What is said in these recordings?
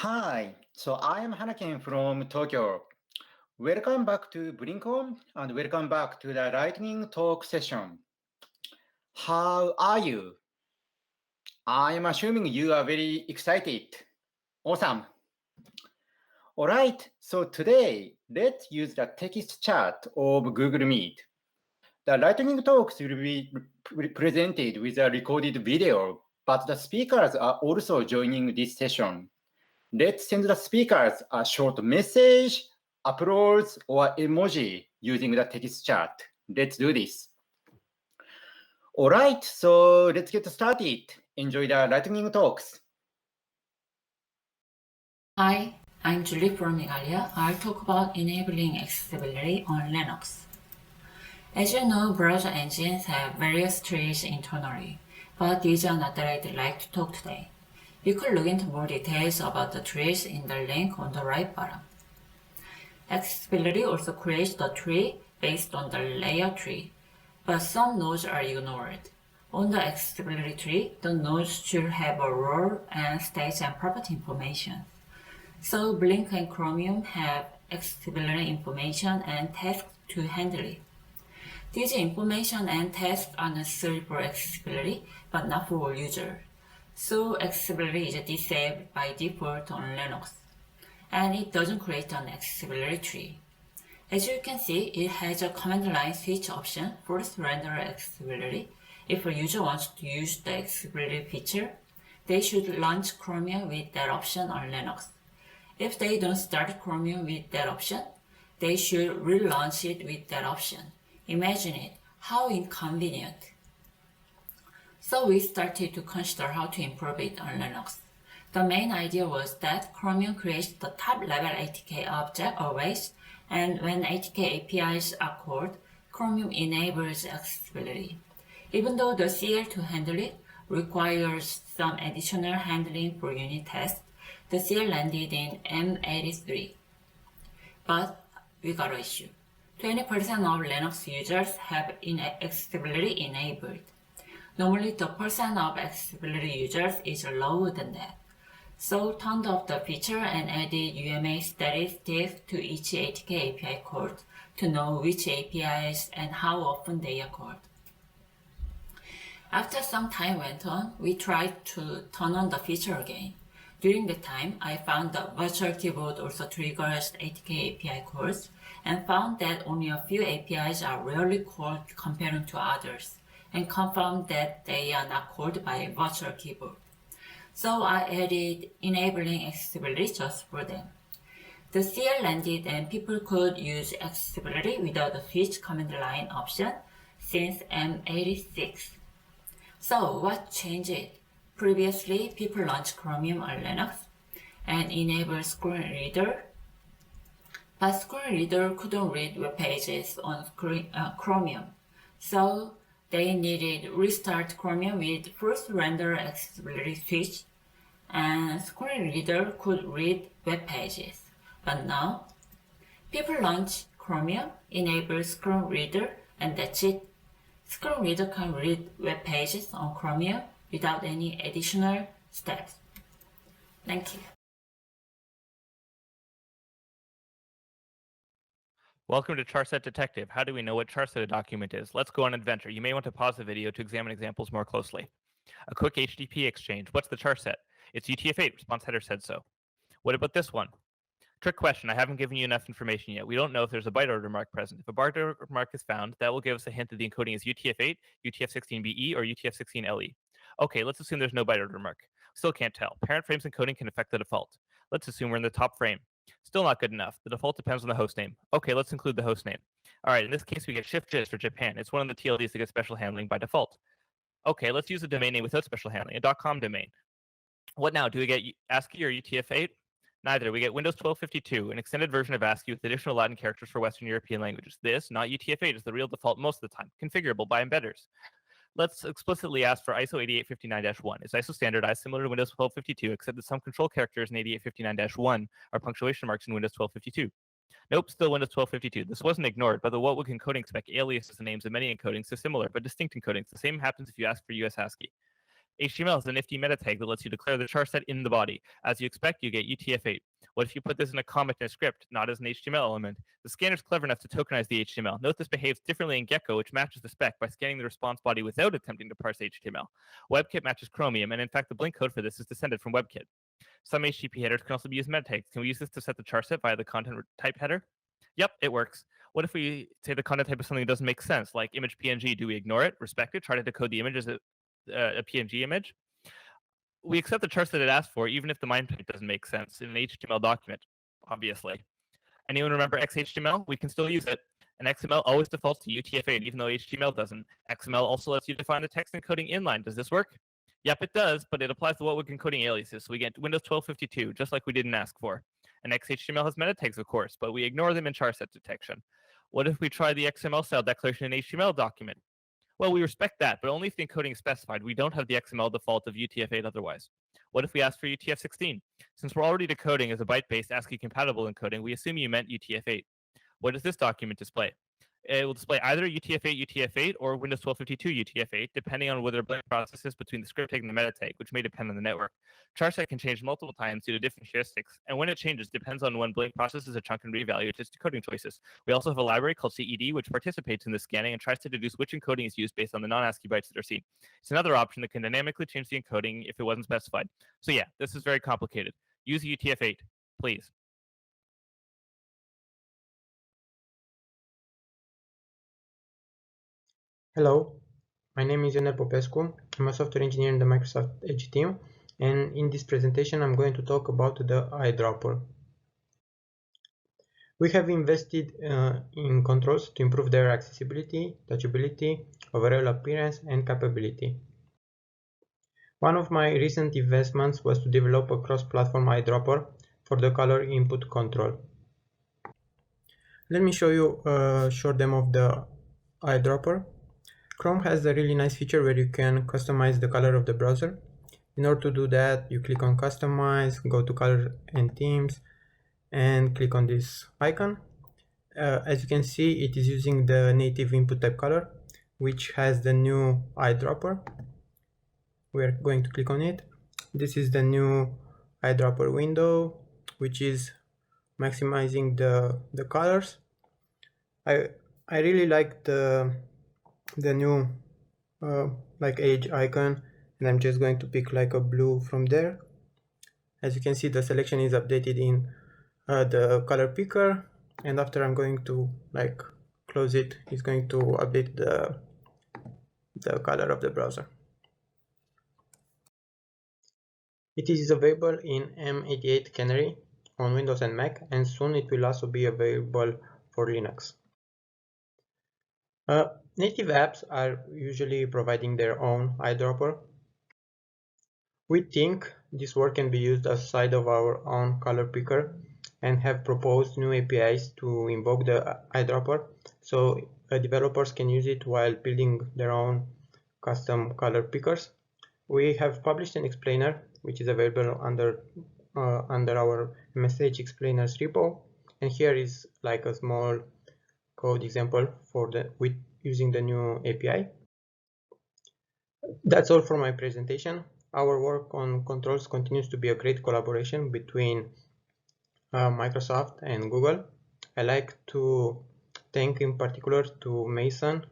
Hi, so I am Hanaken from Tokyo. Welcome back to BlinkOn and welcome back to the lightning talk session. How are you? I am assuming you are very excited. Awesome. All right, so today let's use the text chat of Google Meet. The lightning talks will be presented with a recorded video, but the speakers are also joining this session. Let's send the speakers a short message, applause, or emoji using the text chat. Let's do this. All right, so let's get started. Enjoy the lightning talks. Hi, I'm Julie from Igalia. I'll talk about enabling accessibility on Linux. As you know, browser engines have various trees internally, but these are not that I'd like to talk today. You could look into more details about the trees in the link on the right bottom. Accessibility also creates the tree based on the layer tree, but some nodes are ignored. On the accessibility tree, the nodes should have a role and state and property information. So Blink and Chromium have accessibility information and tasks to handle it. These information and tasks are necessary for accessibility, but not for all users. So accessibility is disabled by default on Linux, and it doesn't create an accessibility tree. As you can see, it has a command line switch option for render accessibility. If a user wants to use the accessibility feature, they should launch Chromium with that option on Linux. If they don't start Chromium with that option, they should relaunch it with that option. Imagine it, how inconvenient. So we started to consider how to improve it on Linux. The main idea was that Chromium creates the top-level ATK object always, and when ATK APIs are called, Chromium enables accessibility. Even though the CL to handle it requires some additional handling for unit tests, the CL landed in M83. But we got an issue. 20% of Linux users have accessibility enabled. Normally the percent of accessibility users is lower than that. So turned off the feature and added UMA statistics to each ATK API called to know which APIs and how often they are called. After some time went on, we tried to turn on the feature again. During the time, I found the virtual keyboard also triggers ATK API calls and found that only a few APIs are rarely called compared to others, and confirmed that they are not called by virtual keyboard. So I added enabling accessibility just for them. The CL landed and people could use accessibility without the switch command line option since M86. So what changed? Previously, people launched Chromium on Linux and enabled screen reader, but screen reader couldn't read web pages on Chromium. So they needed restart Chromium with first render accessibility switch, and screen reader could read web pages. But now, people launch Chromium, enable screen reader, and that's it. Screen reader can read web pages on Chromium without any additional steps. Thank you. Welcome to Charset Detective. How do we know what Charset a document is? Let's go on an adventure. You may want to pause the video to examine examples more closely. A quick HTTP exchange. What's the charset? It's UTF-8. Response header said so. What about this one? Trick question. I haven't given you enough information yet. We don't know if there's a byte order mark present. If a byte order mark is found, that will give us a hint that the encoding is UTF-8, UTF-16BE, or UTF-16LE. Okay, let's assume there's no byte order mark. Still can't tell. Parent frame's encoding can affect the default. Let's assume we're in the top frame. Still not good enough. The default depends on the host name. Okay, let's include the host name. All right, in this case, we get shift-JIS for Japan. It's one of the TLDs that gets special handling by default. Okay, let's use a domain name without special handling, a .com domain. What now? Do we get ASCII or UTF-8? Neither. We get Windows 1252, an extended version of ASCII with additional Latin characters for Western European languages. This, not UTF-8, is the real default most of the time, configurable by embedders. Let's explicitly ask for ISO 8859-1. Is ISO standardized similar to Windows 1252, except that some control characters in 8859-1 are punctuation marks in Windows 1252? Nope, still Windows 1252. This wasn't ignored, but the WHATWG encoding spec aliases the names of many encodings, so similar but distinct encodings. The same happens if you ask for US ASCII. HTML is a nifty meta tag that lets you declare the charset in the body. As you expect, you get UTF-8. What if you put this in a comment in a script, not as an HTML element? The scanner's clever enough to tokenize the HTML. Note this behaves differently in Gecko, which matches the spec by scanning the response body without attempting to parse HTML. WebKit matches Chromium, and in fact, the Blink code for this is descended from WebKit. Some HTTP headers can also be used meta tags. Can we use this to set the charset via the content type header? Yep, it works. What if we say the content type is something that doesn't make sense, like image PNG? Do we ignore it, respect it, try to decode the image as a PNG image? We accept the charset that it asks for, even if the MIME type doesn't make sense in an HTML document, obviously. Anyone remember XHTML? We can still use it. And XML always defaults to UTF-8, even though HTML doesn't. XML also lets you define the text encoding inline. Does this work? Yep, it does, but it applies to what we're encoding aliases, so we get Windows 1252, just like we didn't ask for. And XHTML has meta tags, of course, but we ignore them in charset detection. What if we try the XML style declaration in an HTML document? Well, we respect that, but only if the encoding is specified. We don't have the XML default of UTF-8 otherwise. What if we ask for UTF-16? Since we're already decoding as a byte-based ASCII-compatible encoding, we assume you meant UTF-8. What does this document display? It will display either UTF-8 UTF-8 or Windows 1252 UTF-8, depending on whether Blink processes between the script tag and the meta tag, which may depend on the network. Charset can change multiple times due to different heuristics, and when it changes depends on when Blink processes a chunk and reevaluates its decoding choices. We also have a library called CED, which participates in the scanning and tries to deduce which encoding is used based on the non-ASCII bytes that are seen. It's another option that can dynamically change the encoding if it wasn't specified. So yeah, this is very complicated. Use UTF-8, please. Hello, my name is Ionel Popescu. I'm a software engineer in the Microsoft Edge team, and in this presentation I'm going to talk about the eyedropper. We have invested in controls to improve their accessibility, touchability, overall appearance, and capability. One of my recent investments was to develop a cross-platform eyedropper for the color input control. Let me show you a short demo of the eyedropper. Chrome has a really nice feature where you can customize the color of the browser. In order to do that, you click on Customize, go to Color and Themes, and click on this icon. As you can see, it is using the native input type color, which has the new eyedropper. We are going to click on it. This is the new eyedropper window, which is maximizing the colors. I really like the new like edge icon, and I'm just going to pick like a blue from there. As you can see, the selection is updated in the color picker, and after I'm going to like close it, it's going to update the color of the browser. It is available in M88 Canary on Windows and Mac, and soon it will also be available for Linux. Native apps are usually providing their own eyedropper. We think this work can be used aside of our own color picker and have proposed new APIs to invoke the eyedropper, so developers can use it while building their own custom color pickers. We have published an explainer which is available under our MSH explainers repo, and here is like a small code example for with using the new API. That's all for my presentation. Our work on controls continues to be a great collaboration between Microsoft and Google. I like to thank in particular to Mason,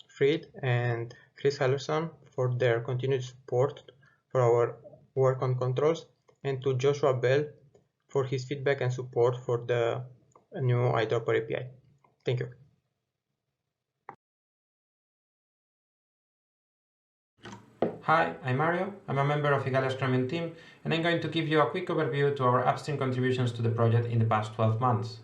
Fried, and Chris Hallerson for their continued support for our work on controls, and to Joshua Bell for his feedback and support for the new eyedropper API. Thank you. Hi, I'm Mario. I'm a member of Igalia's Chromium team, and I'm going to give you a quick overview to our upstream contributions to the project in the past 12 months.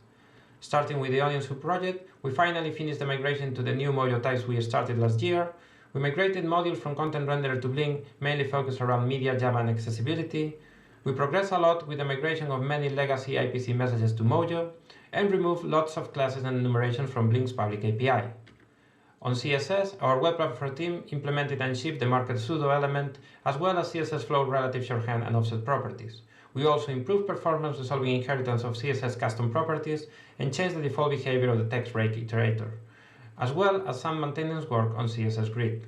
Starting with the Onion Soup project, we finally finished the migration to the new Mojo types we started last year. We migrated modules from Content Renderer to Blink, mainly focused around media, Java, and accessibility. We progressed a lot with the migration of many legacy IPC messages to Mojo, and removed lots of classes and enumeration from Blink's public API. On CSS, our web platform team implemented and shipped the market pseudo element, as well as CSS flow relative shorthand and offset properties. We also improved performance resolving inheritance of CSS custom properties and changed the default behavior of the text break iterator, as well as some maintenance work on CSS Grid.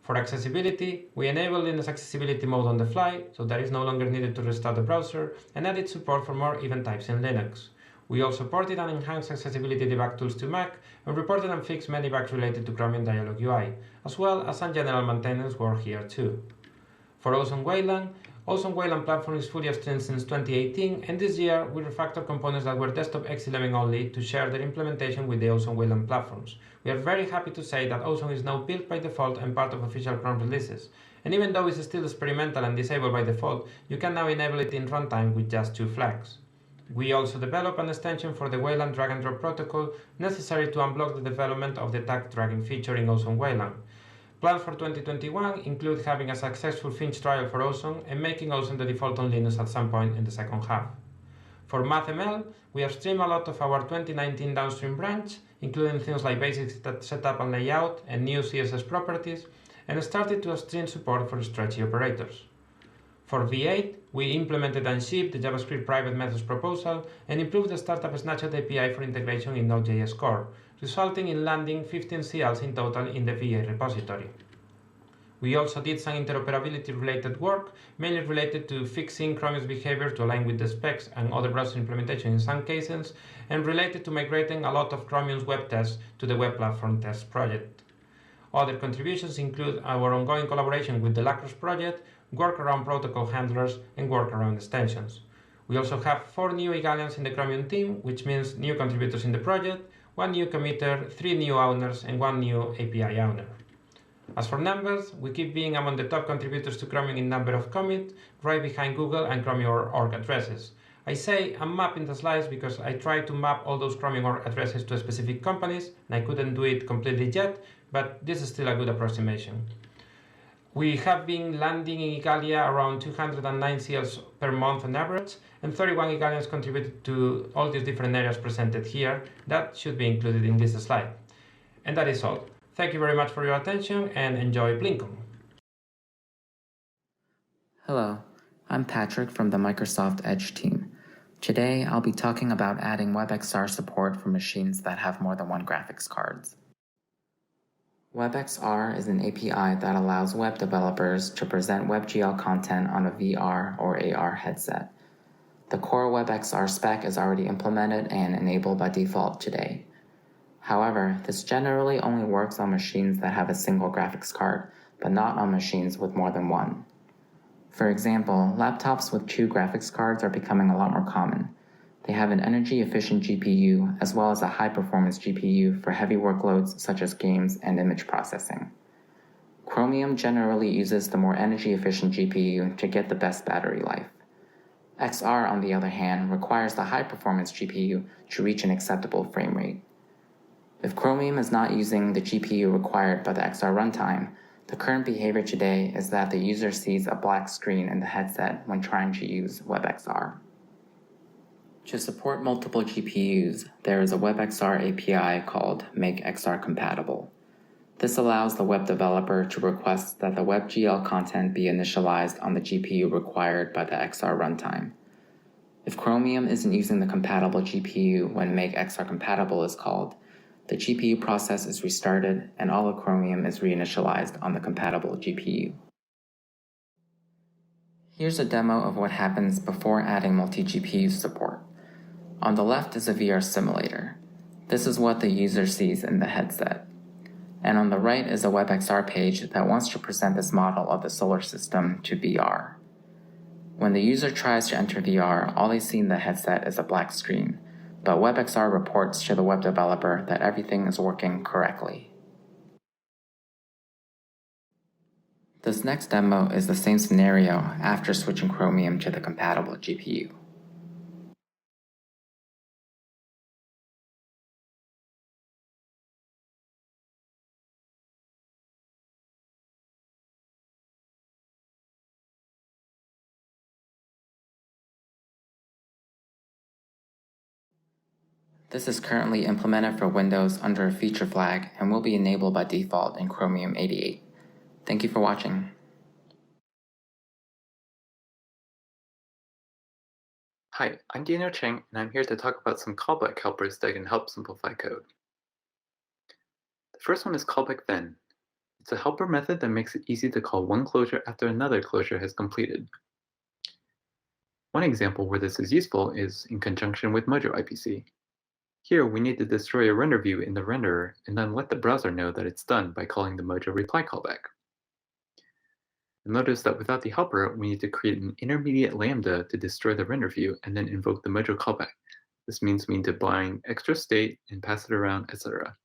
For accessibility, we enable Linux accessibility mode on the fly, so that is no longer needed to restart the browser, and added support for more event types in Linux. We also ported and enhanced accessibility debug tools to Mac, and reported and fixed many bugs related to Chromium Dialog UI, as well as some general maintenance work here too. For Ozone Wayland platform is fully upstream since 2018, and this year we refactored components that were desktop X11 only to share their implementation with the Ozone Wayland platforms. We are very happy to say that Ozone is now built by default and part of official Chrome releases, and even though it's still experimental and disabled by default, you can now enable it in runtime with just 2 flags. We also developed an extension for the Wayland drag-and-drop protocol necessary to unblock the development of the tag dragging feature in Ozone Wayland. Plans for 2021 include having a successful Finch trial for Ozone and making Ozone the default on Linux at some point in the second half. For MathML, we have streamed a lot of our 2019 downstream branch, including things like basic setup and layout and new CSS properties, and started to stream support for stretchy operators. For V8, we implemented and shipped the JavaScript private methods proposal and improved the startup snapshot API for integration in Node.js Core, resulting in landing 15 CLs in total in the V8 repository. We also did some interoperability-related work, mainly related to fixing Chromium's behavior to align with the specs and other browser implementation in some cases, and related to migrating a lot of Chromium's web tests to the web platform test project. Other contributions include our ongoing collaboration with the Lacrosse project, work around protocol handlers, and work around extensions. We also have 4 new Igalians in the Chromium team, which means new contributors in the project, 1 new committer, 3 new owners, and 1 new API owner. As for numbers, we keep being among the top contributors to Chromium in number of commits, right behind Google and Chromium org addresses. I say I'm mapping the slides because I tried to map all those Chromium org addresses to specific companies, and I couldn't do it completely yet, but this is still a good approximation. We have been landing in Igalia around 209 CLs per month on average, and 31 Igalians contributed to all these different areas presented here. That should be included in this slide. And that is all. Thank you very much for your attention and enjoy BlinkOn. Hello, I'm Patrick from the Microsoft Edge team. Today I'll be talking about adding WebXR support for machines that have more than 1 graphics cards. WebXR is an API that allows web developers to present WebGL content on a VR or AR headset. The core WebXR spec is already implemented and enabled by default today. However, this generally only works on machines that have a single graphics card, but not on machines with more than 1. For example, laptops with 2 graphics cards are becoming a lot more common. They have an energy-efficient GPU as well as a high-performance GPU for heavy workloads such as games and image processing. Chromium generally uses the more energy-efficient GPU to get the best battery life. XR, on the other hand, requires the high-performance GPU to reach an acceptable frame rate. If Chromium is not using the GPU required by the XR runtime, the current behavior today is that the user sees a black screen in the headset when trying to use WebXR. To support multiple GPUs, there is a WebXR API called Make XR Compatible. This allows the web developer to request that the WebGL content be initialized on the GPU required by the XR runtime. If Chromium isn't using the compatible GPU when Make XR Compatible is called, the GPU process is restarted and all of Chromium is reinitialized on the compatible GPU. Here's a demo of what happens before adding multi-GPU support. On the left is a VR simulator. This is what the user sees in the headset. And on the right is a WebXR page that wants to present this model of the solar system to VR. When the user tries to enter VR, all they see in the headset is a black screen, but WebXR reports to the web developer that everything is working correctly. This next demo is the same scenario after switching Chromium to the compatible GPU. This is currently implemented for Windows under a feature flag and will be enabled by default in Chromium 88. Thank you for watching. Hi, I'm Cheng, and I'm here to talk about some callback helpers that can help simplify code. The first one is callback then. It's a helper method that makes it easy to call one closure after another closure has completed. One example where this is useful is in conjunction with MojoIPC. Here, we need to destroy a render view in the renderer and then let the browser know that it's done by calling the Mojo reply callback. Notice that without the helper, we need to create an intermediate lambda to destroy the render view and then invoke the Mojo callback. This means we need to bind extra state and pass it around, etc.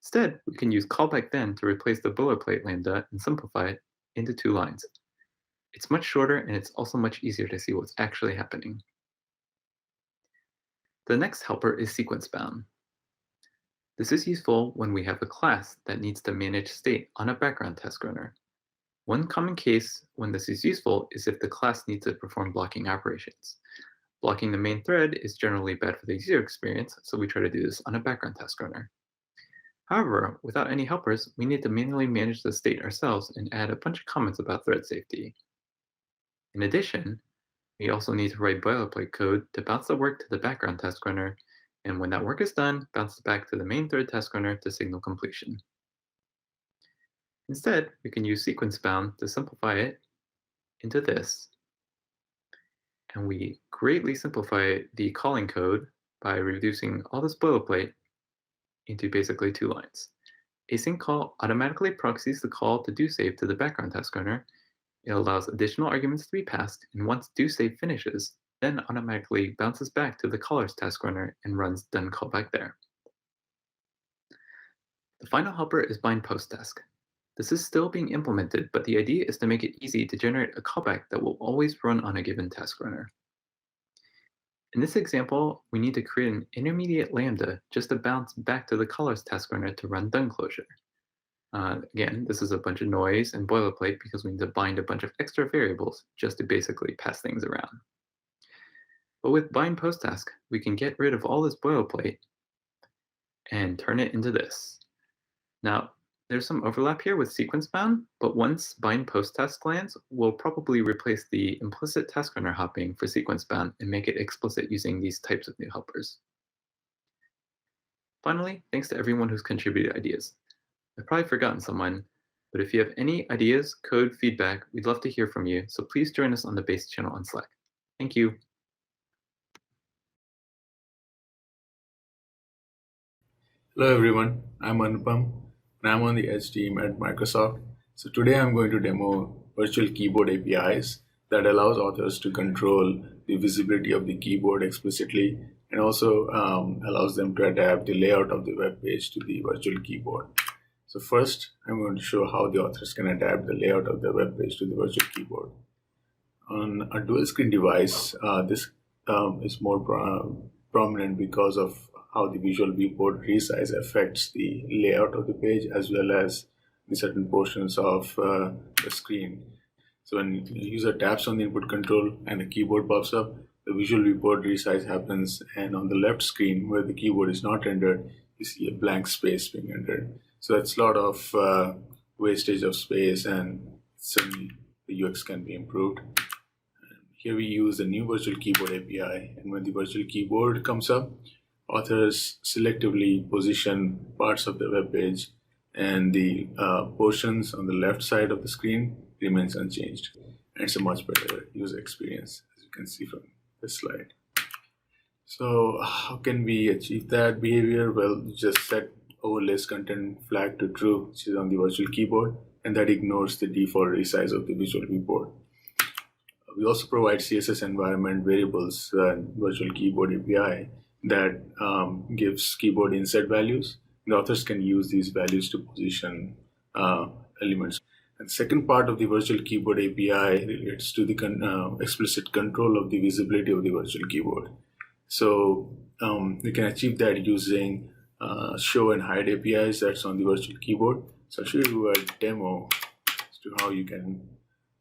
Instead, we can use callback then to replace the boilerplate lambda and simplify it into 2 lines. It's much shorter and it's also much easier to see what's actually happening. The next helper is sequence bound. This is useful when we have a class that needs to manage state on a background task runner. One common case when this is useful is if the class needs to perform blocking operations. Blocking the main thread is generally bad for the user experience, so we try to do this on a background task runner. However, without any helpers, we need to manually manage the state ourselves and add a bunch of comments about thread safety. In addition, we also need to write boilerplate code to bounce the work to the background task runner, and when that work is done, bounce it back to the main thread task runner to signal completion. Instead, we can use sequence bound to simplify it into this. And we greatly simplify the calling code by reducing all this boilerplate into basically 2 lines. Async call automatically proxies the call to do save to the background task runner. It allows additional arguments to be passed, and once do save finishes, then automatically bounces back to the caller's task runner and runs done callback there. The final helper is bind post task. This is still being implemented, but the idea is to make it easy to generate a callback that will always run on a given task runner. In this example, we need to create an intermediate lambda just to bounce back to the caller's task runner to run done closure. Again, this is a bunch of noise and boilerplate because we need to bind a bunch of extra variables just to basically pass things around. But with bind post task, we can get rid of all this boilerplate and turn it into this. Now, there's some overlap here with sequence bound, but once bind post task lands, we'll probably replace the implicit task runner hopping for sequence bound and make it explicit using these types of new helpers. Finally, thanks to everyone who's contributed ideas. I've probably forgotten someone, but if you have any ideas, code, feedback, we'd love to hear from you, so please join us on the base channel on Slack. Thank you. Hello everyone, I'm Anupam, and I'm on the Edge team at Microsoft. So today I'm going to demo virtual keyboard APIs that allows authors to control the visibility of the keyboard explicitly, and also allows them to adapt the layout of the web page to the virtual keyboard. So first, I'm going to show how the authors can adapt the layout of the web page to the virtual keyboard. On a dual screen device, this is more prominent because of how the visual viewport resize affects the layout of the page as well as the certain portions of the screen. So when the user taps on the input control and the keyboard pops up, the visual viewport resize happens, and on the left screen where the keyboard is not rendered, you see a blank space being rendered. So that's a lot of wastage of space, and certainly the UX can be improved. Here we use the new virtual keyboard API, and when the virtual keyboard comes up, authors selectively position parts of the web page, and the portions on the left side of the screen remains unchanged. And it's a much better user experience, as you can see from this slide. So how can we achieve that behavior? Well, just set overlays content flag to true, which is on the virtual keyboard, and that ignores the default resize of the visual viewport. We also provide CSS environment variables in virtual keyboard API that gives keyboard inset values. The authors can use these values to position elements. And the second part of the virtual keyboard API relates to the explicit control of the visibility of the virtual keyboard. So we can achieve that using show and hide APIs that's on the virtual keyboard. So I'll show you a demo as to how you can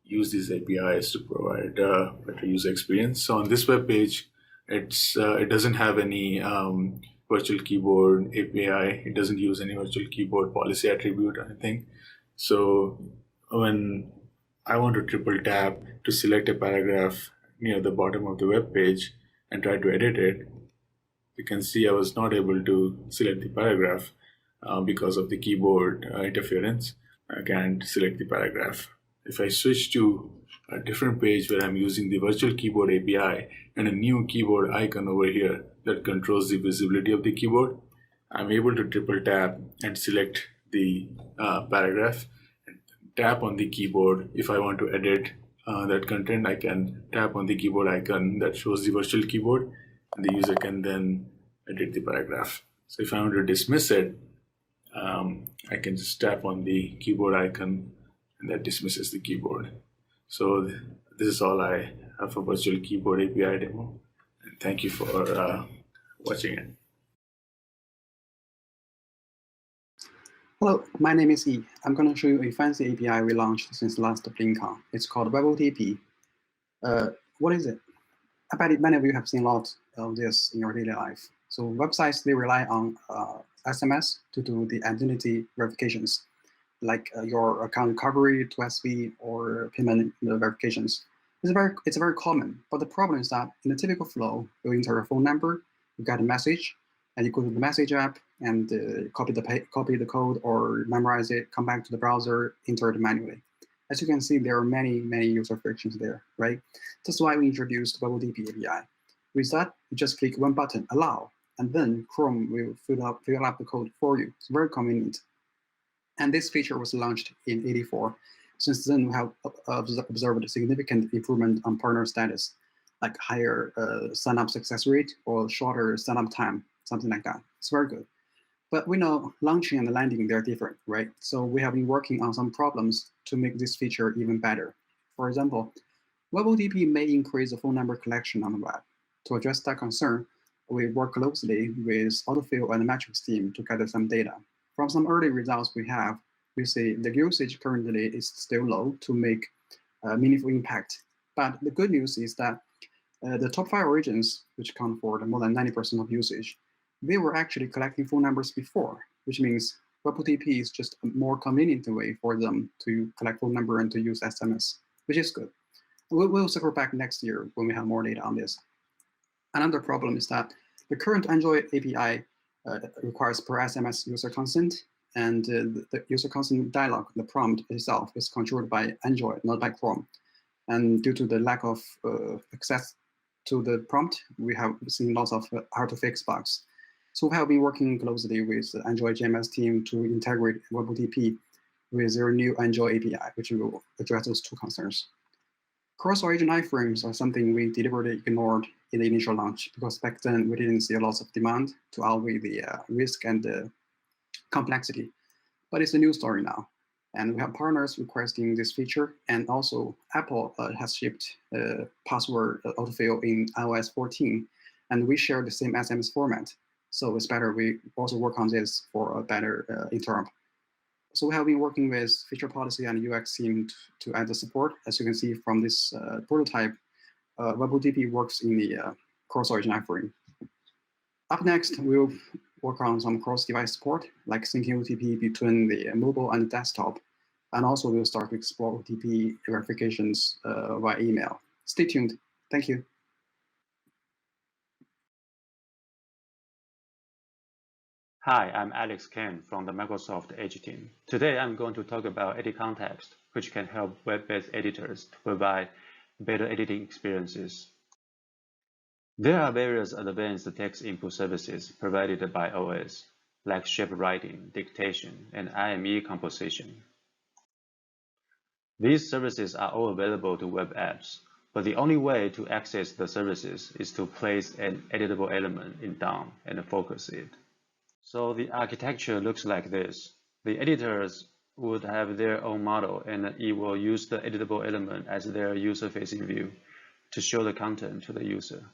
use these APIs to provide better user experience. So on this web page, it doesn't have any virtual keyboard API. It doesn't use any virtual keyboard policy attribute or anything. So when I want to triple tap to select a paragraph near the bottom of the web page and try to edit it, you can see I was not able to select the paragraph because of the keyboard interference. I can select the paragraph. If I switch to a different page where I'm using the virtual keyboard API and a new keyboard icon over here that controls the visibility of the keyboard, I'm able to triple tap and select the paragraph and tap on the keyboard. If I want to edit that content, I can tap on the keyboard icon that shows the virtual keyboard, and the user can then edit the paragraph. So if I want to dismiss it, I can just tap on the keyboard icon and that dismisses the keyboard. So this is all I have for virtual keyboard API demo. And thank you for watching it. Hello, my name is Yi. I'm going to show you a fancy API we launched since last BlinkOn. It's called WebOTP. What is it? I bet many of you have seen a lot of this in your daily life. So websites, they rely on SMS to do the identity verifications, like your account recovery, 2SV, or payment verifications. It's very common, but the problem is that in the typical flow, you enter a phone number, you get a message, and you go to the message app and copy the code or memorize it, come back to the browser, enter it manually. As you can see, there are many user frictions there, right? That's why we introduced WebOTP API. With that, you just click one button, allow, and then Chrome will fill up the code for you. It's very convenient. And this feature was launched in 84. Since then, we have observed a significant improvement on partner status, like higher sign-up success rate or shorter sign-up time, something like that. It's very good. But we know launching and landing, they're different, right? So we have been working on some problems to make this feature even better. For example, WebOTP may increase the phone number collection on the web. To address that concern, we work closely with autofill and the metrics team to gather some data. From some early results we see the usage currently is still low to make a meaningful impact. But the good news is that the top 5 regions, which account for more than 90% of usage, they were actually collecting phone numbers before, which means WebOTP is just a more convenient way for them to collect phone number and to use SMS, which is good. We'll circle back next year when we have more data on this. Another problem is that the current Android API requires per SMS user consent, and the user consent dialog, the prompt itself, is controlled by Android, not by Chrome. And due to the lack of access to the prompt, we have seen lots of hard-to-fix bugs. So we have been working closely with the Android JMS team to integrate WebOTP with their new Android API, which will address those 2 concerns. Cross-origin iframes are something we deliberately ignored in the initial launch because back then we didn't see a lot of demand to outweigh the risk and the complexity. But it's a new story now. And we have partners requesting this feature, and also Apple has shipped password autofill in iOS 14, and we share the same SMS format. So it's better we also work on this for a better interop. So we have been working with feature policy and UX team to add the support. As you can see from this prototype, WebOTP works in the cross-origin iframe. Up next, we'll work on some cross-device support, like syncing OTP between the mobile and desktop. And also we'll start to explore OTP verifications via email. Stay tuned. Thank you. Hi, I'm Alex Keng from the Microsoft Edge team. Today, I'm going to talk about EditContext, which can help web-based editors to provide better editing experiences. There are various advanced text input services provided by OS, like shape writing, dictation, and IME composition. These services are all available to web apps, but the only way to access the services is to place an editable element in DOM and focus it. So the architecture looks like this. The editors would have their own model, and it will use the editable element as their user-facing view to show the content to the user.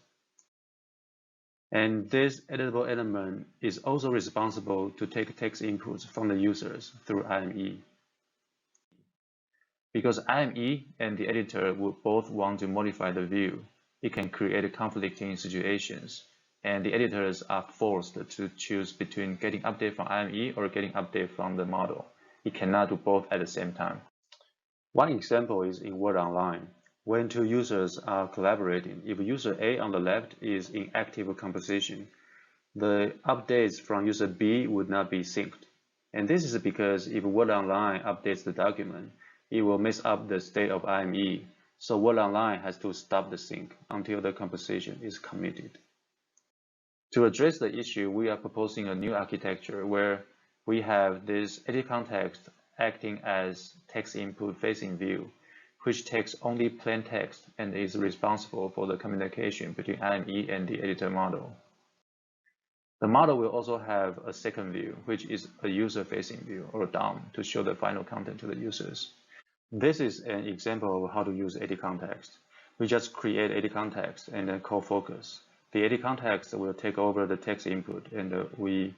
And this editable element is also responsible to take text inputs from the users through IME. Because IME and the editor would both want to modify the view, it can create conflicting situations, and the editors are forced to choose between getting update from IME or getting update from the model. It cannot do both at the same time. One example is in Word Online. When 2 users are collaborating, if user A on the left is in active composition, the updates from user B would not be synced. And this is because if Word Online updates the document, it will mess up the state of IME. So Word Online has to stop the sync until the composition is committed. To address the issue, we are proposing a new architecture where we have this EditContext acting as text input facing view, which takes only plain text and is responsible for the communication between IME and the editor model. The model will also have a second view, which is a user-facing view, or DOM, to show the final content to the users. This is an example of how to use EditContext. We just create EditContext and then call focus. The EditContext will take over the text input, and we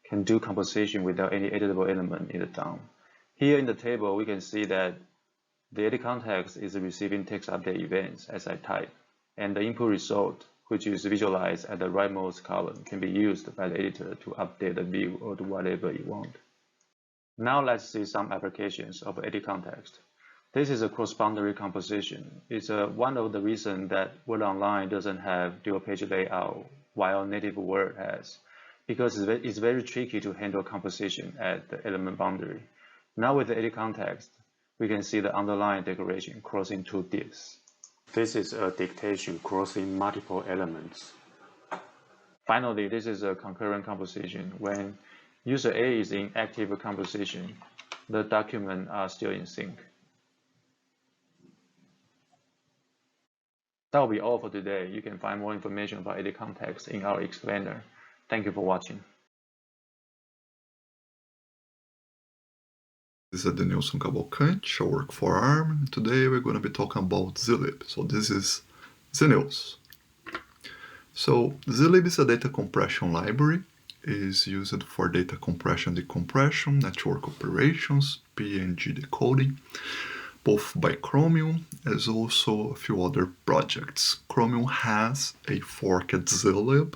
can do composition without any editable element in the DOM. Here in the table, we can see that the EditContext is receiving text update events as I type, and the input result, which is visualized at the rightmost column, can be used by the editor to update the view or do whatever you want. Now let's see some applications of EditContext. This is a cross-boundary composition. It's one of the reasons that Word Online doesn't have dual-page layout while native Word has, because it's very tricky to handle composition at the element boundary. Now with the EditContext, we can see the underlying decoration crossing two divs. This is a dictation crossing multiple elements. Finally, this is a concurrent composition. When user A is in active composition, the documents are still in sync. That will be all for today. You can find more information about EditContext in our explainer. Thank you for watching. This is Adenilson Cavalcanti. I work for ARM, and today we're going to be talking about zlib. So this is Znews. So zlib is a data compression library. It is used for data compression, decompression, network operations, PNG decoding, both by Chromium as also a few other projects. Chromium has a forked zlib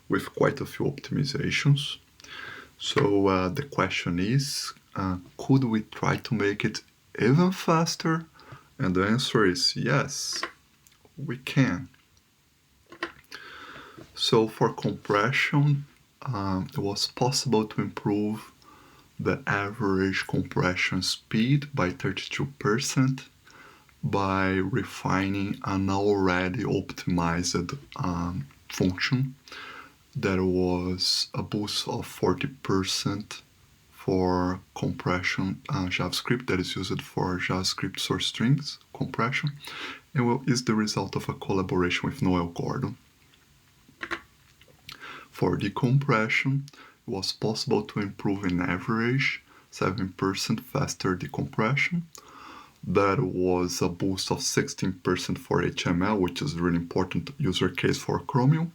with quite a few optimizations. So the question is, could we try to make it even faster? And the answer is yes, we can. So for compression, it was possible to improve the average compression speed by 32% by refining an already optimized function that was a boost of 40% for compression JavaScript that is used for JavaScript source strings compression, and is the result of a collaboration with Noel Gordon. For decompression, it was possible to improve in average 7% faster decompression. That was a boost of 16% for HTML, which is a really important user case for Chromium.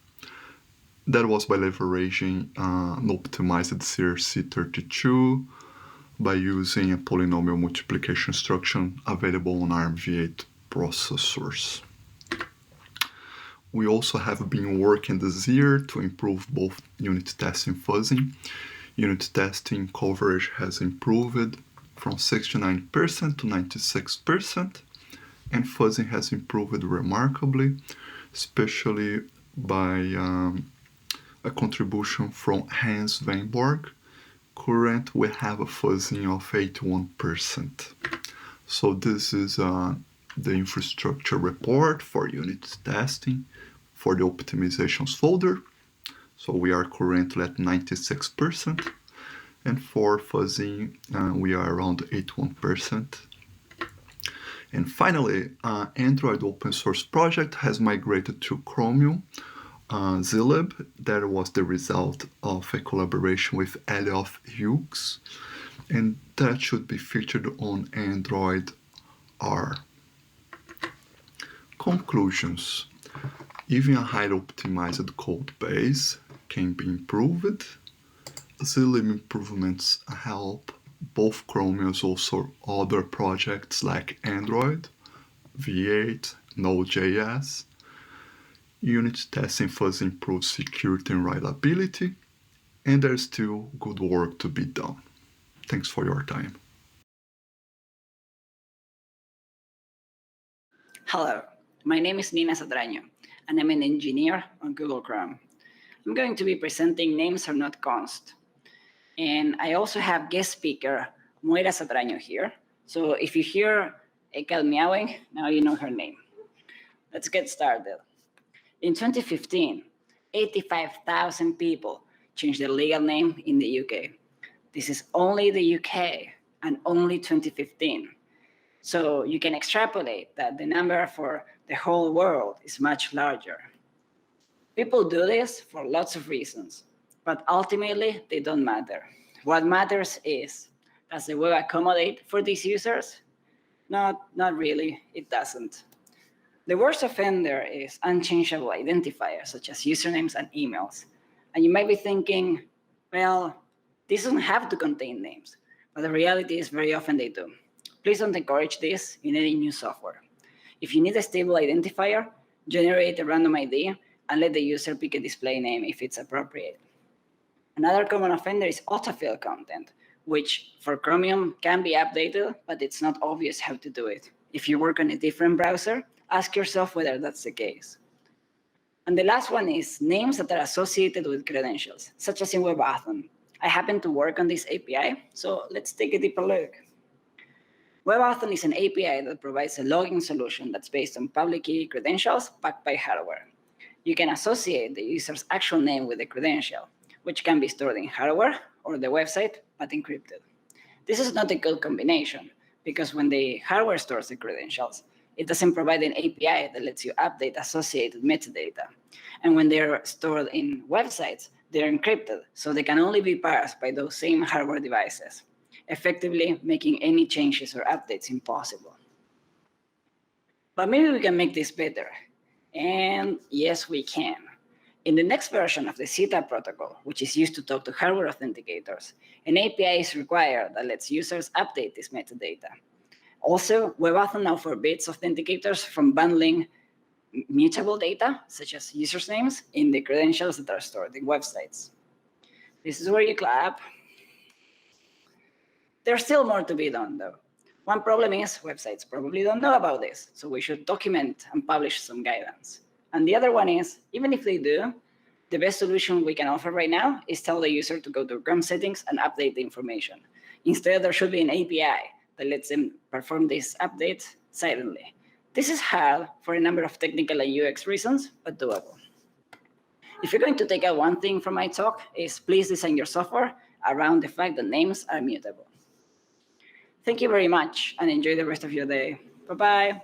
That was by leveraging an optimized CRC32 by using a polynomial multiplication instruction available on ARMv8 processors. We also have been working this year to improve both unit testing and fuzzing. Unit testing coverage has improved from 69% to 96%, and fuzzing has improved remarkably, especially by a contribution from Hans Weinborg. Currently, we have a fuzzing of 81%. So this is the infrastructure report for unit testing for the optimizations folder. So we are currently at 96%. And for fuzzing, we are around 81%. And finally, Android open source project has migrated to Chromium zlib. That was the result of a collaboration with Elioth Hughes, and that should be featured on Android R. Conclusions. Even a highly optimized code base can be improved. zlib improvements help both Chromium and also other projects like Android, V8, Node.js. Unit testing fuzz improves security and reliability, and there's still good work to be done. Thanks for your time. Hello, my name is Satragno, and I'm an engineer on Google Chrome. I'm going to be presenting names are not const. And I also have guest speaker Moira Satragno here. So if you hear a cat meowing, now you know her name. Let's get started. In 2015, 85,000 people changed their legal name in the UK. This is only the UK and only 2015. So you can extrapolate that the number for the whole world is much larger. People do this for lots of reasons, but ultimately they don't matter. What matters is, does the web accommodate for these users? Not really, it doesn't. The worst offender is unchangeable identifiers such as usernames and emails. And you might be thinking, well, this doesn't have to contain names, but the reality is very often they do. Please don't encourage this in any new software. If you need a stable identifier, generate a random ID and let the user pick a display name if it's appropriate. Another common offender is autofill content, which for Chromium can be updated, but it's not obvious how to do it. If you work on a different browser, ask yourself whether that's the case. And the last one is names that are associated with credentials, such as in WebAuthn. I happen to work on this API, so let's take a deeper look. WebAuthn is an API that provides a login solution that's based on public key credentials backed by hardware. You can associate the user's actual name with the credential, which can be stored in hardware or the website, but encrypted. This is not a good combination, because when the hardware stores the credentials, it doesn't provide an API that lets you update associated metadata. And when they're stored in websites, they're encrypted, so they can only be parsed by those same hardware devices, effectively making any changes or updates impossible. But maybe we can make this better. And yes, we can. In the next version of the CETA protocol, which is used to talk to hardware authenticators, an API is required that lets users update this metadata. Also, WebAuthn now forbids authenticators from bundling mutable data, such as users' names, in the credentials that are stored in websites. This is where you clap. There's still more to be done, though. One problem is websites probably don't know about this, so we should document and publish some guidance. And the other one is, even if they do, the best solution we can offer right now is tell the user to go to Chrome settings and update the information. Instead, there should be an API that lets them perform this update silently. This is hard for a number of technical and UX reasons, but doable. If you're going to take out one thing from my talk, is please design your software around the fact that names are mutable. Thank you very much, and enjoy the rest of your day. Bye-bye.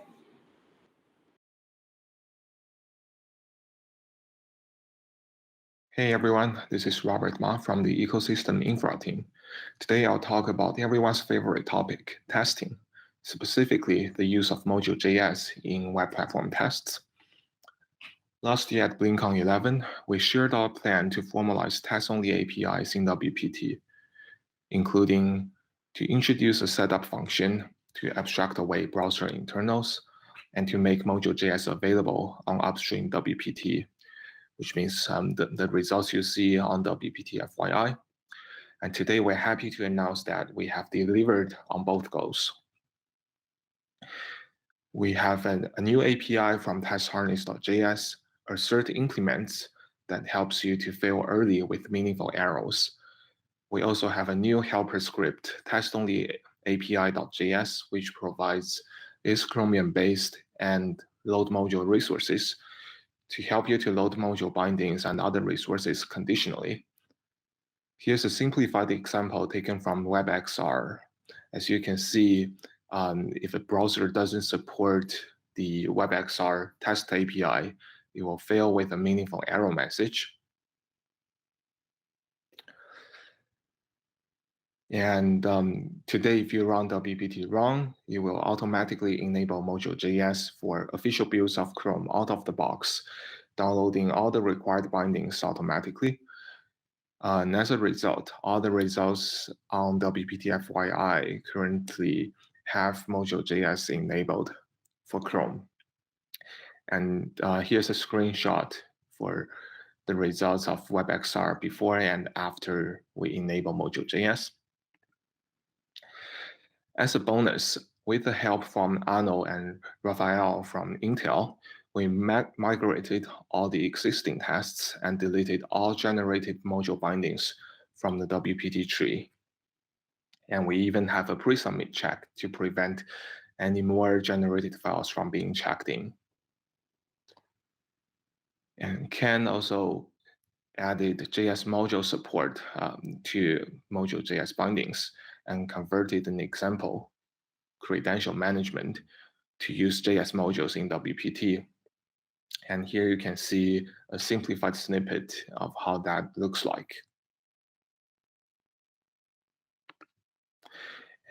Hey everyone, this is Robert Ma from the Ecosystem Infra team. Today I'll talk about everyone's favorite topic, testing, specifically the use of MojoJS in web platform tests. Last year at BlinkOn 11, we shared our plan to formalize test-only APIs in WPT, including to introduce a setup function to abstract away browser internals and to make MojoJS available on upstream WPT, which means the results you see on WPT FYI. And today we're happy to announce that we have delivered on both goals. We have a new API from testharness.js, a cert implements that helps you to fail early with meaningful errors. We also have a new helper script, test-only API.js, which is Chromium-based and load module resources to help you to load module bindings and other resources conditionally. Here's a simplified example taken from WebXR. As you can see, if a browser doesn't support the WebXR test API, it will fail with a meaningful error message. And today, if you run WPT run, you will automatically enable MojoJS for official builds of Chrome out of the box, downloading all the required bindings automatically. And as a result, all the results on WPT FYI currently have MojoJS enabled for Chrome. And here's a screenshot for the results of WebXR before and after we enable MojoJS. As a bonus, with the help from Arno and Raphael from Intel, we migrated all the existing tests and deleted all generated module bindings from the WPT tree. And we even have a pre-submit check to prevent any more generated files from being checked in. And Ken also added JS module support to MojoJS bindings and converted an example credential management to use JS modules in WPT. And here you can see a simplified snippet of how that looks like.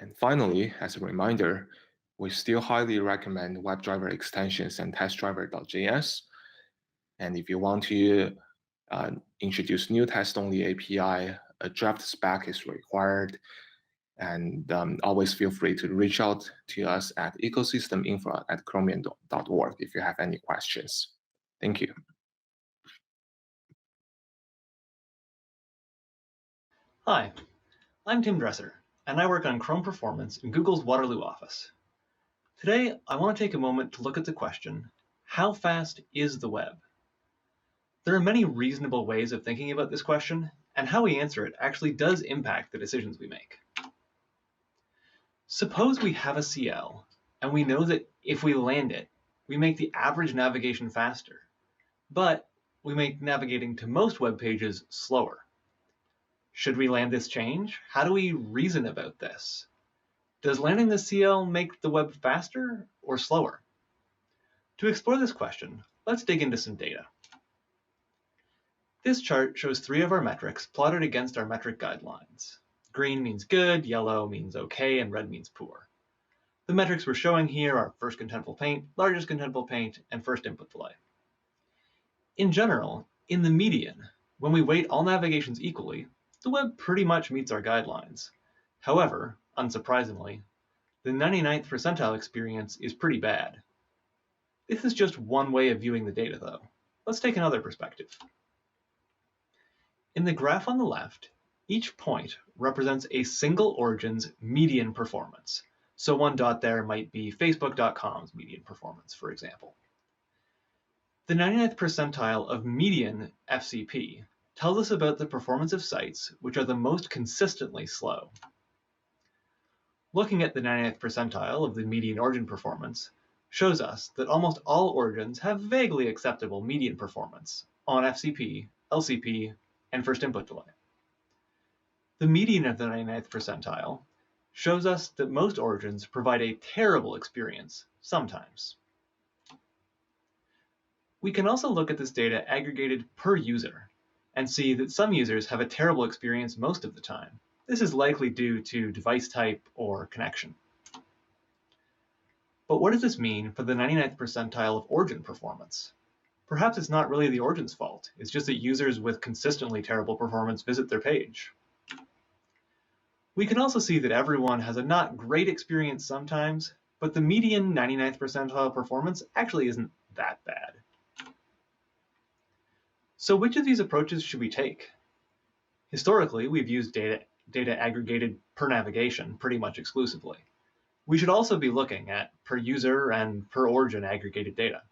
And finally, as a reminder, we still highly recommend WebDriver extensions and testdriver.js. And if you want to introduce new test-only API, a draft spec is required. And always feel free to reach out to us at ecosysteminfra@chromium.org if you have any questions. Thank you. Hi, I'm Tim Dresser, and I work on Chrome performance in Google's Waterloo office. Today, I want to take a moment to look at the question, how fast is the web? There are many reasonable ways of thinking about this question, and how we answer it actually does impact the decisions we make. Suppose we have a CL, and we know that if we land it, we make the average navigation faster, but we make navigating to most web pages slower. Should we land this change? How do we reason about this? Does landing the CL make the web faster or slower? To explore this question, let's dig into some data. This chart shows 3 of our metrics plotted against our metric guidelines. Green means good, yellow means okay, and red means poor. The metrics we're showing here are first contentful paint, largest contentful paint, and first input delay. In general, in the median, when we weight all navigations equally, the web pretty much meets our guidelines. However, unsurprisingly, the 99th percentile experience is pretty bad. This is just one way of viewing the data, though. Let's take another perspective. In the graph on the left, each point represents a single origin's median performance. So one dot there might be Facebook.com's median performance, for example. The 99th percentile of median FCP tells us about the performance of sites which are the most consistently slow. Looking at the 99th percentile of the median origin performance shows us that almost all origins have vaguely acceptable median performance on FCP, LCP, and first input delay. The median of the 99th percentile shows us that most origins provide a terrible experience sometimes. We can also look at this data aggregated per user and see that some users have a terrible experience most of the time. This is likely due to device type or connection. But what does this mean for the 99th percentile of origin performance? Perhaps it's not really the origin's fault. It's just that users with consistently terrible performance visit their page. We can also see that everyone has a not great experience sometimes, but the median 99th percentile performance actually isn't that bad. So which of these approaches should we take? Historically, we've used data aggregated per navigation pretty much exclusively. We should also be looking at per user and per origin aggregated data.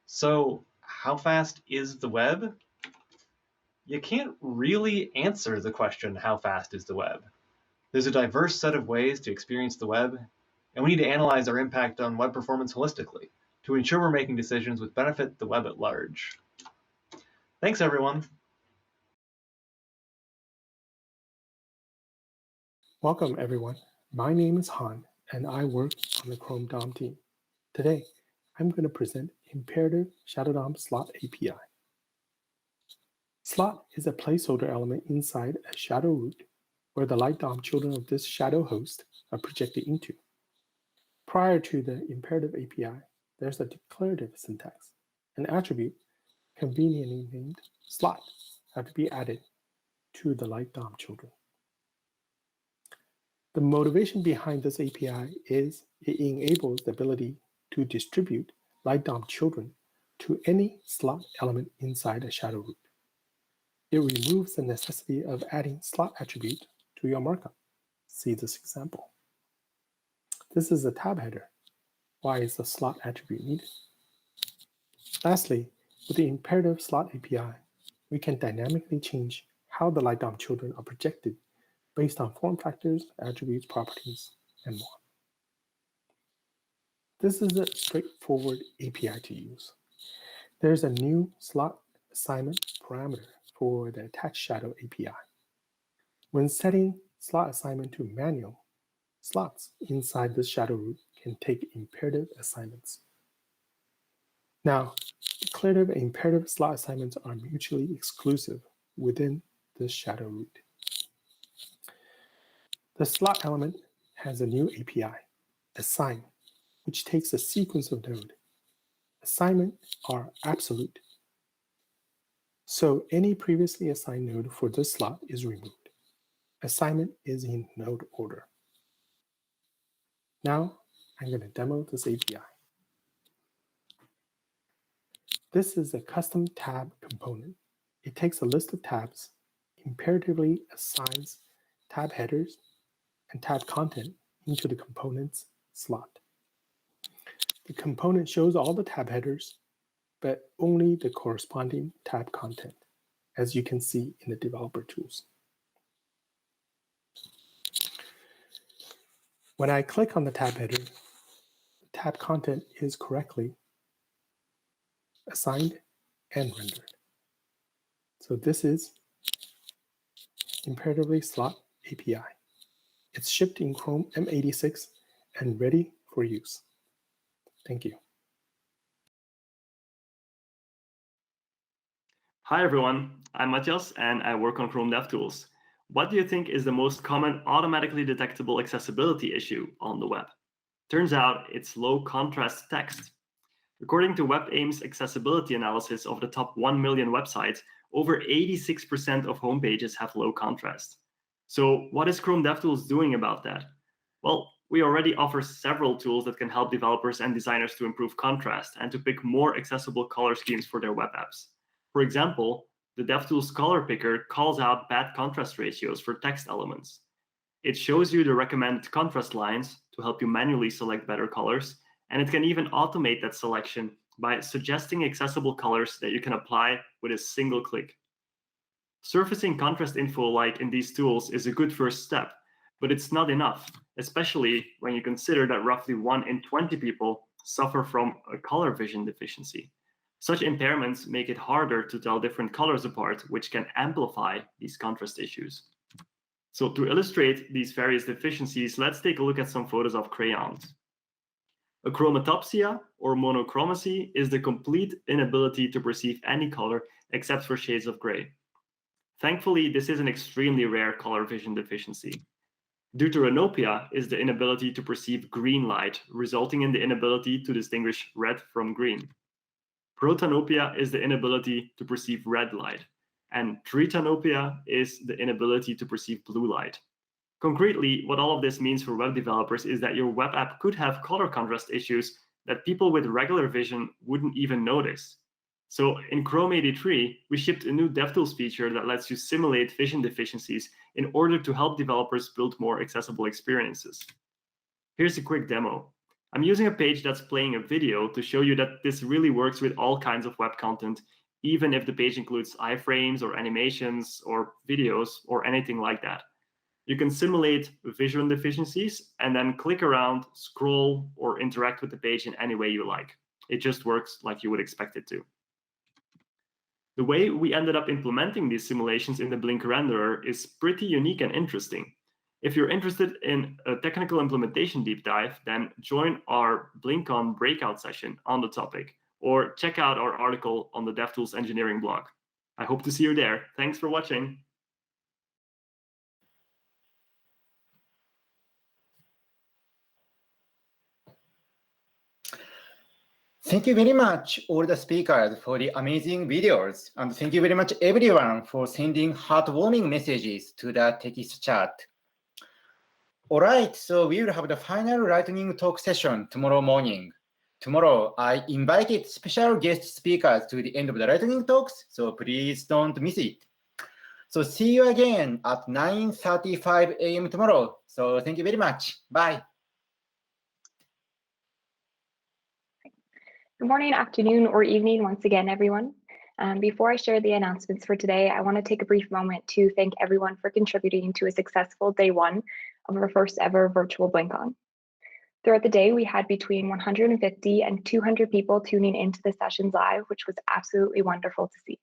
So how fast is the web? You can't really answer the question, how fast is the web? There's a diverse set of ways to experience the web, and we need to analyze our impact on web performance holistically to ensure we're making decisions which benefit the web at large. Thanks, everyone. Welcome, everyone. My name is Han, and I work on the Chrome DOM team. Today, I'm going to present Imperative Shadow DOM Slot API. Slot is a placeholder element inside a shadow root where the light DOM children of this shadow host are projected into. Prior to the imperative API, there's a declarative syntax. An attribute, conveniently named slot, have to be added to the light DOM children. The motivation behind this API is it enables the ability to distribute light DOM children to any slot element inside a shadow root. It removes the necessity of adding slot attribute to your markup. See this example. This is a tab header. Why is the slot attribute needed? Lastly, with the imperative slot API, we can dynamically change how the light DOM children are projected based on form factors, attributes, properties, and more. This is a straightforward API to use. There's a new slot assignment parameter for the attached shadow API. When setting slot assignment to manual, slots inside this shadow root can take imperative assignments. Now, declarative and imperative slot assignments are mutually exclusive within this shadow root. The slot element has a new API, assign, which takes a sequence of node. Assignment are absolute. So any previously assigned node for this slot is removed. Assignment is in node order. Now I'm going to demo this API. This is a custom tab component. It takes a list of tabs, imperatively assigns tab headers and tab content into the component's slot. The component shows all the tab headers, but only the corresponding tab content, as you can see in the developer tools. When I click on the tab header, the tab content is correctly assigned and rendered. So this is imperatively slot API. It's shipped in Chrome M86 and ready for use. Thank you. Hi everyone, I'm Mathias and I work on Chrome DevTools. What do you think is the most common automatically detectable accessibility issue on the web? Turns out it's low contrast text. According to WebAIM's accessibility analysis of the top 1 million websites, over 86% of homepages have low contrast. So what is Chrome DevTools doing about that? Well, we already offer several tools that can help developers and designers to improve contrast and to pick more accessible color schemes for their web apps. For example, the DevTools Color Picker calls out bad contrast ratios for text elements. It shows you the recommended contrast lines to help you manually select better colors, and it can even automate that selection by suggesting accessible colors that you can apply with a single click. Surfacing contrast info like in these tools is a good first step, but it's not enough, especially when you consider that roughly 1 in 20 people suffer from a color vision deficiency. Such impairments make it harder to tell different colors apart, which can amplify these contrast issues. So to illustrate these various deficiencies, let's take a look at some photos of crayons. Achromatopsia, or monochromacy, is the complete inability to perceive any color except for shades of gray. Thankfully, this is an extremely rare color vision deficiency. Deuteranopia is the inability to perceive green light, resulting in the inability to distinguish red from green. Protanopia is the inability to perceive red light, and tritanopia is the inability to perceive blue light. Concretely, what all of this means for web developers is that your web app could have color contrast issues that people with regular vision wouldn't even notice. So in Chrome 83, we shipped a new DevTools feature that lets you simulate vision deficiencies in order to help developers build more accessible experiences. Here's a quick demo. I'm using a page that's playing a video to show you that this really works with all kinds of web content, even if the page includes iframes or animations or videos or anything like that. You can simulate vision deficiencies and then click around, scroll, or interact with the page in any way you like. It just works like you would expect it to. The way we ended up implementing these simulations in the Blink renderer is pretty unique and interesting. If you're interested in a technical implementation deep dive, then join our BlinkOn breakout session on the topic, or check out our article on the DevTools engineering blog. I hope to see you there. Thanks for watching. Thank you very much, all the speakers, for the amazing videos. And thank you very much, everyone, for sending heartwarming messages to the text chat. All right, so we will have the final lightning talk session tomorrow morning. Tomorrow, I invited special guest speakers to the end of the lightning talks, so please don't miss it. So see you again at 9:35 a.m. tomorrow. So thank you very much. Bye. Good morning, afternoon, or evening once again, everyone. Before I share the announcements for today, I want to take a brief moment to thank everyone for contributing to a successful day one of our first ever virtual BlinkOn. Throughout the day, we had between 150 and 200 people tuning into the sessions live, which was absolutely wonderful to see.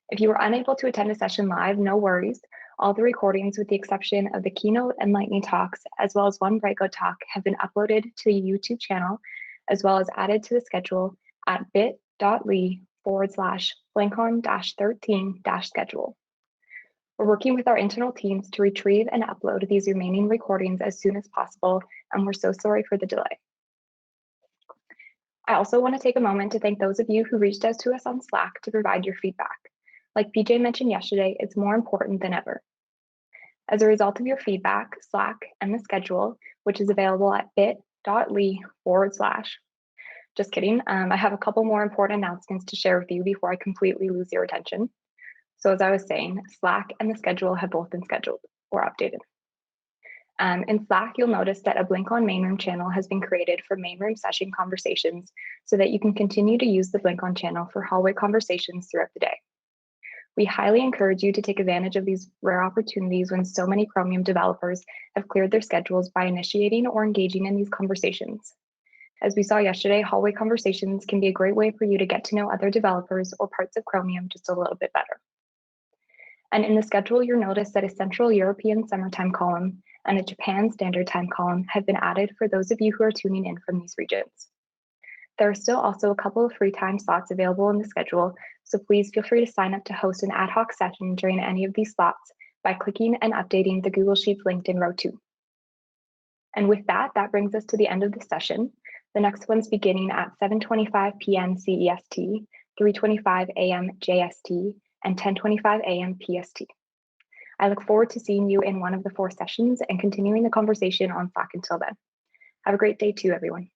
If you were unable to attend a session live, no worries. All the recordings, with the exception of the keynote and lightning talks, as well as one breakout talk, have been uploaded to the YouTube channel, as well as added to the schedule at bit.ly/blinkon-13-schedule. We're working with our internal teams to retrieve and upload these remaining recordings as soon as possible, and we're so sorry for the delay. I also want to take a moment to thank those of you who reached out to us on Slack to provide your feedback. Like PJ mentioned yesterday, it's more important than ever. As a result of your feedback, Slack and the schedule, which is available at bit.ly/. Just kidding. I have a couple more important announcements to share with you before I completely lose your attention. So as I was saying, Slack and the schedule have both been scheduled or updated. In Slack, you'll notice that a BlinkOn main room channel has been created for main room session conversations so that you can continue to use the BlinkOn channel for hallway conversations throughout the day. We highly encourage you to take advantage of these rare opportunities when so many Chromium developers have cleared their schedules by initiating or engaging in these conversations. As we saw yesterday, hallway conversations can be a great way for you to get to know other developers or parts of Chromium just a little bit better. And in the schedule, you'll notice that a Central European Summertime column and a Japan Standard Time column have been added for those of you who are tuning in from these regions. There are still also a couple of free time slots available in the schedule, so please feel free to sign up to host an ad hoc session during any of these slots by clicking and updating the Google Sheets linked in row 2. And with that, that brings us to the end of the session. The next one's beginning at 7:25 p.m. CEST, 3:25 a.m. JST, and 10:25 a.m. PST. I look forward to seeing you in one of the 4 sessions and continuing the conversation on Slack until then. Have a great day too, everyone.